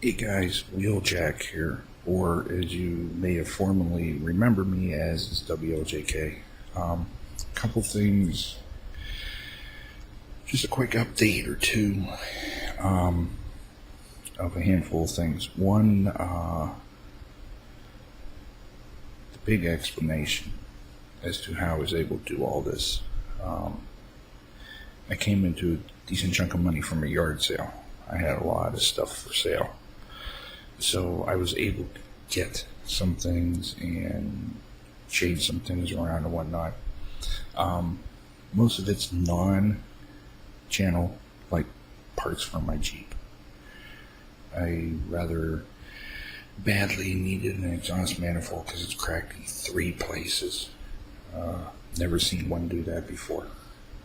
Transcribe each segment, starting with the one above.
Hey guys, WheeLJacK here, or as you may have formerly remember me as, is WLJK. Couple things, just a quick update or two of a handful of things. One, the big explanation as to how I was able to do all this. I came into a decent chunk of money from a yard sale. I had a lot of stuff for sale. So I was able to get some things and change some things around and whatnot. Most of it's non-channel, like parts for my Jeep. I rather badly needed an exhaust manifold because it's cracked in 3 places. Never seen one do that before,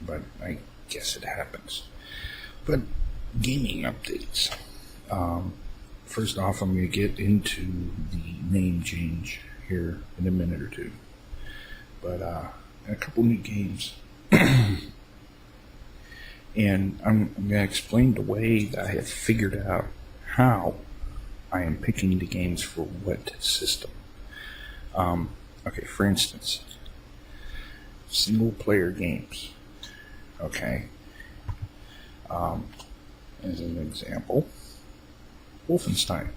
but I guess it happens. But gaming updates. First off, I'm going to get into the name change here in a minute or two. But a couple new games. And I'm going to explain the way that I have figured out how I am picking the games for what system. Okay, for instance, single player games. Okay. As an example, Wolfenstein,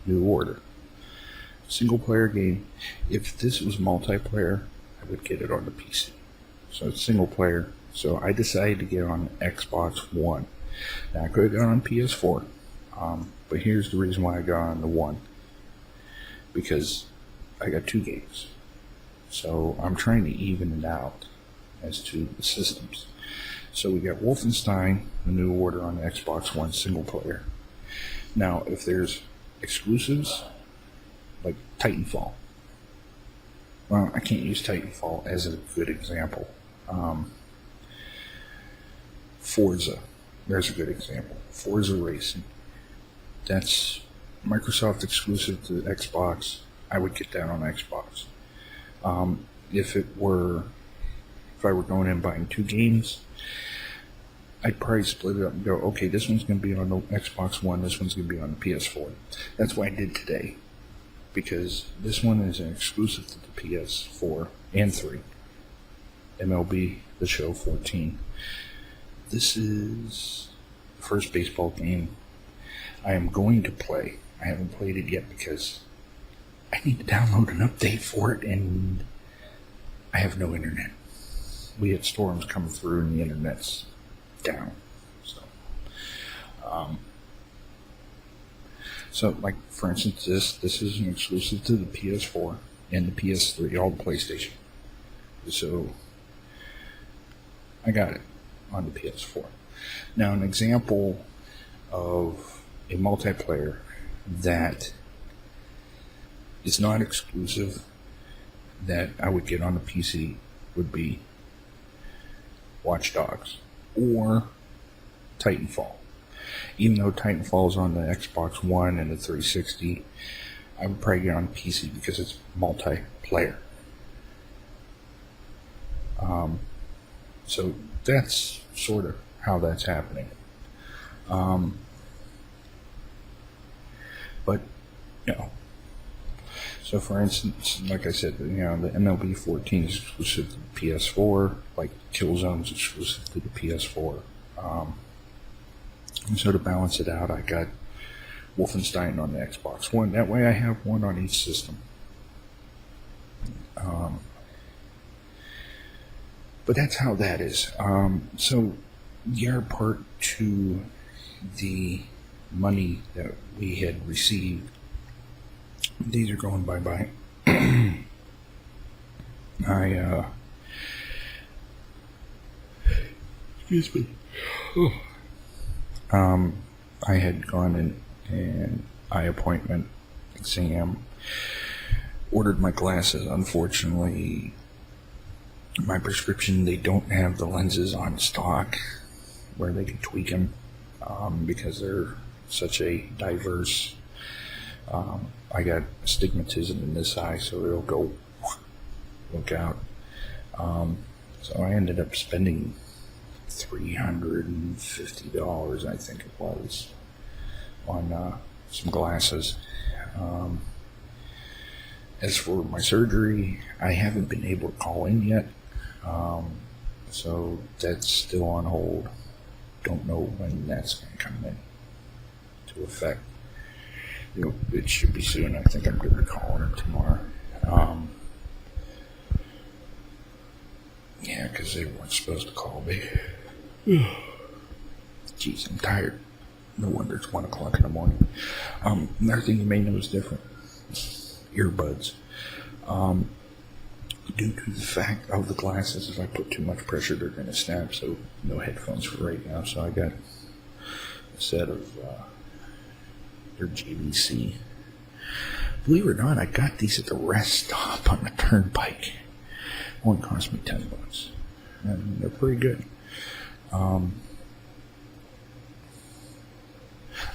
New Order. Single player game. If this was multiplayer, I would get it on the PC. So it's single player. So I decided to get on Xbox One. Now I could have gone on PS4, but here's the reason why I got on the One. Because I got 2 games. So I'm trying to even it out as to the systems. So we got Wolfenstein, The New Order on Xbox One single player. Now, if there's exclusives, like Titanfall, well, I can't use Titanfall as a good example. Forza, there's a good example. Forza Racing, that's Microsoft exclusive to Xbox. I would get that on Xbox. If I were going in and buying 2 games, I'd probably split it up and go, okay, this one's going to be on the Xbox One, this one's going to be on the PS4. That's what I did today, because this one is an exclusive to the PS4 and 3. MLB The Show 14. This is the first baseball game I am going to play. I haven't played it yet because I need to download an update for it, and I have no internet. We had storms coming through and the internet's down. So like for instance, this is an exclusive to the PS4 and the PS3, all the PlayStation. So I got it on the PS4. Now an example of a multiplayer that is not exclusive that I would get on the PC would be Watch Dogs or Titanfall. Even though Titanfall's on the Xbox One and the 360, I would probably get on PC because it's multiplayer. So that's sort of how that's happening. But, you know, so for instance, like I said, the MLB 14 is exclusive to the PS4, like Killzone's exclusive to the PS4. And so to balance it out, I got Wolfenstein on the Xbox One. That way I have one on each system. But that's how that is. So your part to the money that we had received, these are going bye-bye. Excuse me. I had gone in an eye appointment exam, ordered my glasses. Unfortunately, my prescription, they don't have the lenses on stock where they can tweak them because they're such a diverse. I got astigmatism in this eye, so it'll go look out. So I ended up spending $350, I think it was, on some glasses. As for my surgery, I haven't been able to call in yet, so that's still on hold. Don't know when that's going to come into effect. It should be soon. I think I'm going to call in tomorrow. Yeah, because they weren't supposed to call me. Jeez, I'm tired. No wonder it's 1 o'clock in the morning. Another thing you may know is different. Earbuds. Due to the fact of the glasses, if I put too much pressure, they're going to snap. So no headphones for right now. So I got a set of their JVC. Believe it or not, I got these at the rest stop on the turnpike. One cost me $10, and they're pretty good.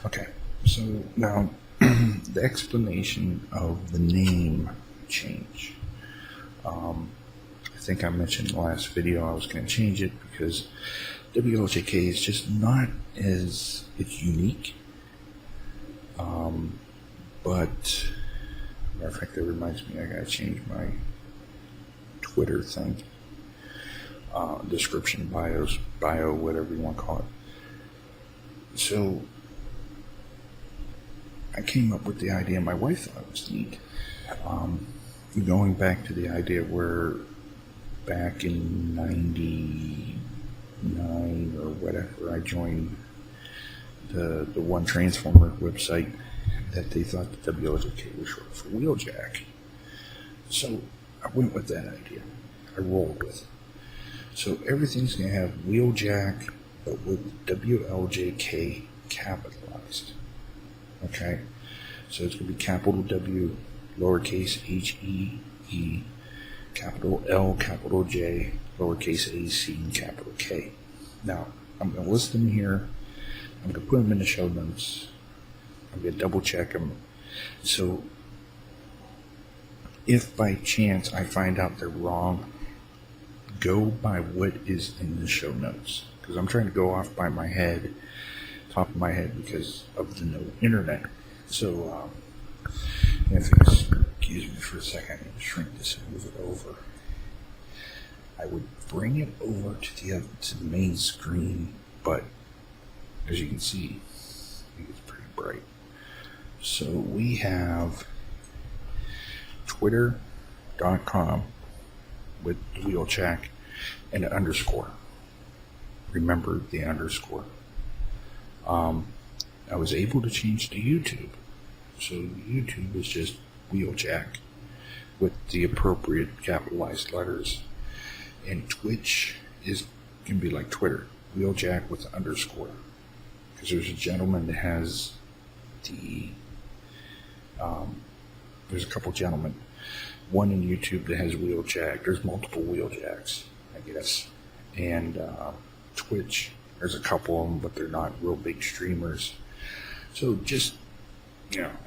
Okay, so now the explanation of the name change. I think I mentioned in the last video I was going to change it because WLJK is just not as it's unique. But matter of fact, that reminds me, I gotta change my Twitter thing, description, bio, whatever you want to call it. So I came up with the idea. My wife thought it was neat. Going back to the idea where back in '99 or whatever, I joined the One Transformer website that they thought the WLJK was short for WheeLJacK. So I went with that idea. I rolled with it. So everything's going to have WheeLJacK, but with WLJK capitalized. Okay? So it's going to be capital W, lowercase HEE, capital L, capital J, lowercase AC, and capital K. Now, I'm going to list them here. I'm going to put them in the show notes. I'm going to double check them. So if by chance I find out they're wrong, go by what is in the show notes. Because I'm trying to go off by my head, top of my head, because of the no internet. So if you excuse me for a second, I'm going to shrink this and move it over. I would bring it over to the main screen, but as you can see, it's pretty bright. So we have twitter.com with WheeLJacK and an underscore. Remember the underscore. I was able to change to YouTube. So YouTube is just WheeLJacK with the appropriate capitalized letters. And Twitch can be like Twitter, WheeLJacK with the underscore. Because there's a gentleman that has there's a couple gentlemen. One in YouTube that has WheeLJacK. There's multiple WheeLJacks, I guess. And Twitch, there's a couple of them, but they're not real big streamers. So just,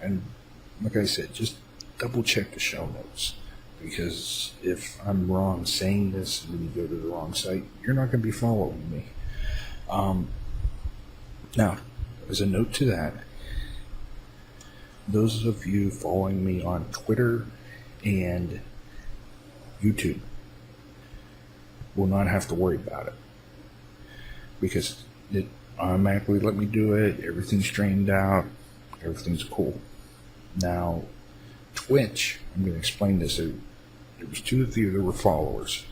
and like I said, just double check the show notes. Because if I'm wrong saying this and you go to the wrong site, you're not going to be following me. Now, as a note to that, those of you following me on Twitter and YouTube will not have to worry about it. Because it automatically let me do it, everything's straightened out, everything's cool. Now, Twitch, I'm going to explain this. There was two of you that were followers.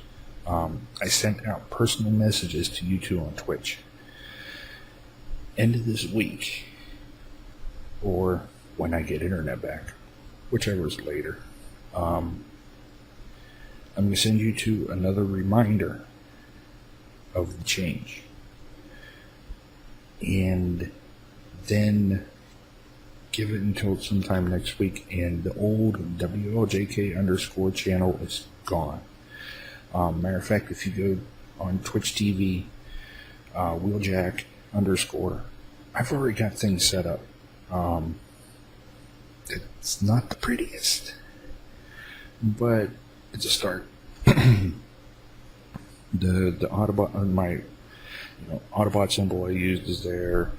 I sent out personal messages to you two on Twitch. End of this week, or when I get internet back, whichever is later, I'm going to send you two another reminder of the change. And then give it until sometime next week, and the old WLJK underscore channel is gone. Matter of fact, if you go on Twitch TV, WheeLJacK underscore, I've already got things set up. It's not the prettiest, but it's a start. The Autobot, my Autobot symbol I used is there.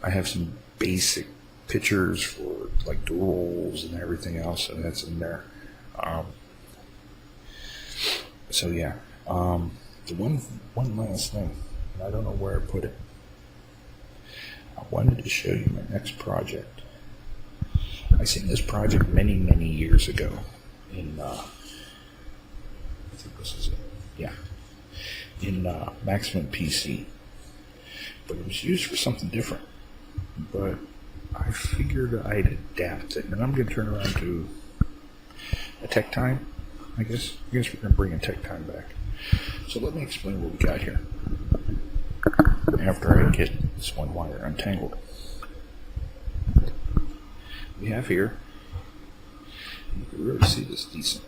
I have some basic pictures for like the rolls and everything else, and that's in there. So yeah, the one last thing, and I don't know where I put it. I wanted to show you my next project. I seen this project many years ago in I think this is it. Yeah, in Maximum PC, but it was used for something different. But I figured I'd adapt it, and I'm going to turn around to a Tech Time. I guess we're going to bring a Tech Time back. So let me explain what we got here after I get this one wire untangled. We have here, you can really see this decent.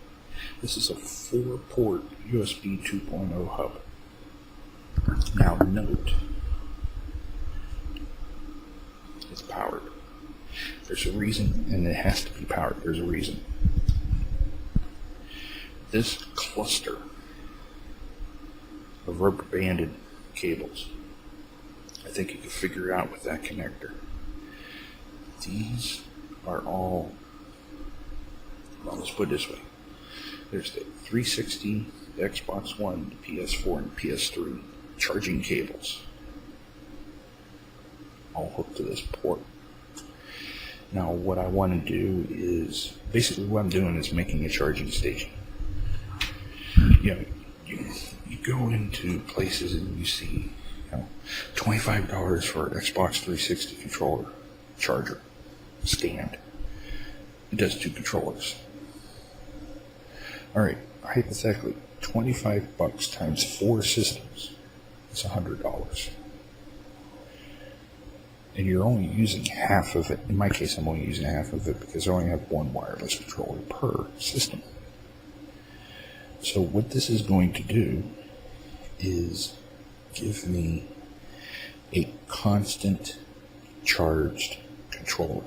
This is a 4-port USB 2.0 hub. Now note, it's powered. There's a reason, and it has to be powered. There's a reason. This cluster of rubber banded cables, I think you can figure out with that connector. These are all, well, let's put it this way. There's the 360, the Xbox One, the PS4, and the PS3 charging cables, all hooked to this port. Now what I want to do is, basically what I'm doing is making a charging station. You know, you go into places and you see, $25 for an Xbox 360 controller charger stand. It does 2 controllers. Alright, hypothetically, $25 times 4 systems is $100. And you're only using half of it. In my case, I'm only using half of it because I only have one wireless controller per system. So what this is going to do is give me a constant charged controller.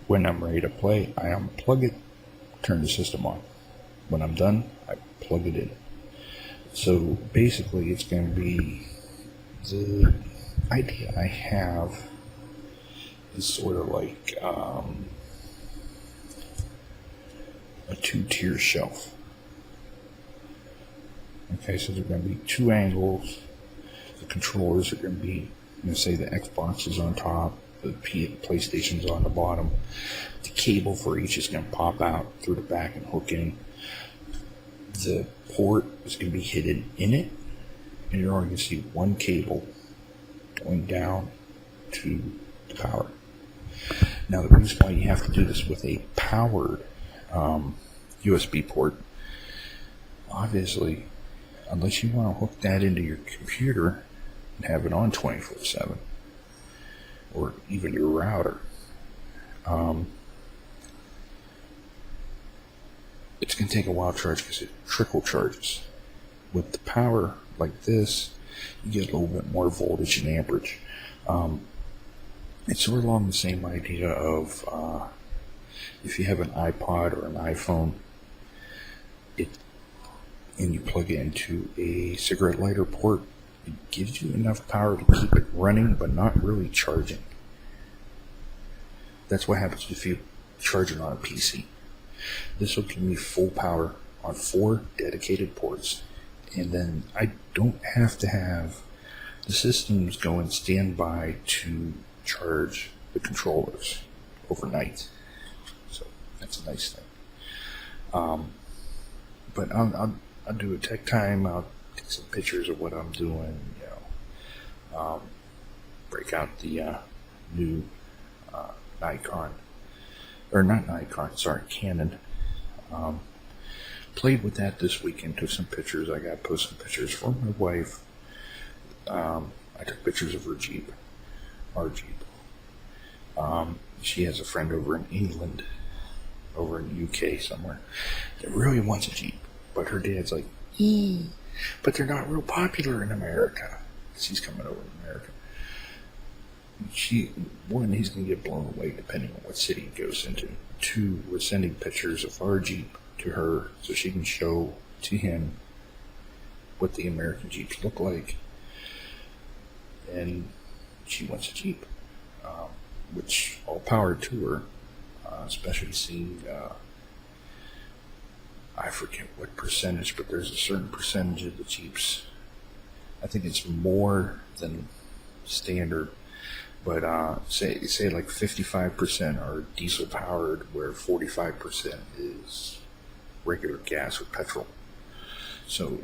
When I'm ready to play, I unplug it, turn the system on. When I'm done, I plug it in. So basically it's going to be, the idea I have is sort of like a 2-tier shelf. Okay, so there are going to be 2 angles. The controllers are going to be, say the Xbox is on top, the PlayStation's on the bottom. The cable for each is going to pop out through the back and hook in. The port is going to be hidden in it, and you're only going to see one cable going down to the power. Now the reason why you have to do this with a powered USB port, obviously, unless you want to hook that into your computer and have it on 24/7, or even your router, it's going to take a while to charge because it trickle charges. With the power like this, you get a little bit more voltage and amperage. It's sort of along the same idea of if you have an iPod or an iPhone, and you plug it into a cigarette lighter port, it gives you enough power to keep it running but not really charging. That's what happens if you charge it on a PC. This will give me full power on 4 dedicated ports, and then I don't have to have the systems going standby to charge the controllers overnight. So that's a nice thing. But I'll do a Tech Time. I'll take some pictures of what I'm doing. Break out the new Nikon, or not Nikon, sorry, Canon. Played with that this weekend. Took some pictures. I got to post some pictures for my wife. I took pictures of her Jeep, our Jeep. She has a friend over in England, over in the UK somewhere, that really wants a Jeep. But her dad's like, but they're not real popular in America. She's coming over to America. He's going to get blown away depending on what city he goes into. 2, we're sending pictures of our Jeep to her so she can show to him what the American Jeeps look like. And she wants a Jeep, which all power to her, especially seeing, I forget what percentage, but there's a certain percentage of the Jeeps. I think it's more than standard, but say like 55% are diesel powered, where 45% is regular gas or petrol. So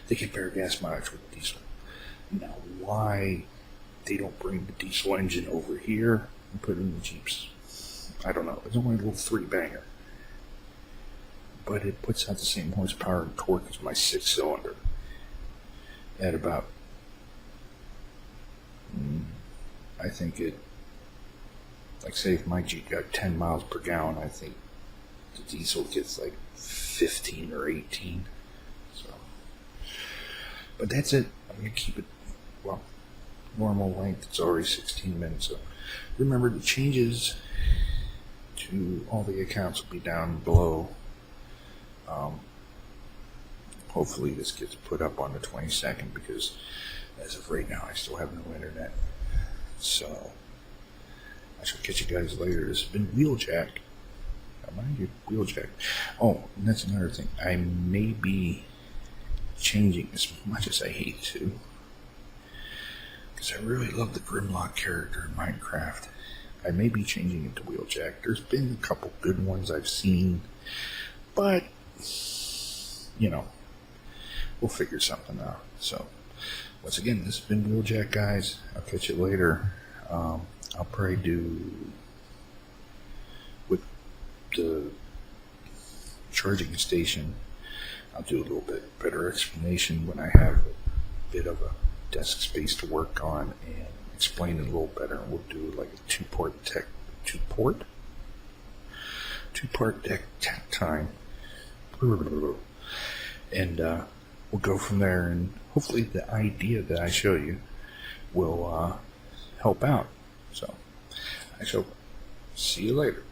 they compare gas mileage with diesel. Now, why they don't bring the diesel engine over here and put it in the Jeeps, I don't know. It's only a little 3-banger, but it puts out the same horsepower and torque as my 6-cylinder at about, I think say if my Jeep got 10 miles per gallon, I think the diesel gets like 15 or 18. So, but that's it. I'm going to keep it, normal length. It's already 16 minutes. So remember, the changes to all the accounts will be down below. Hopefully this gets put up on the 22nd, because as of right now I still have no internet. So I shall catch you guys later. This has been WheeLJacK. Mind you, WheeLJacK. Oh, and that's another thing. I may be changing, as much as I hate to, because I really love the Grimlock character in Minecraft. I may be changing it to WheeLJacK. There's been a couple good ones I've seen, but we'll figure something out. So once again, this has been WheeLJacK, guys. I'll catch you later. I'll probably do, with the charging station, I'll do a little bit better explanation when I have a bit of a desk space to work on, and explain it a little better. And we'll do like a two-part deck tech time, and we'll go from there. And hopefully the idea that I show you will help out. So I shall see you later.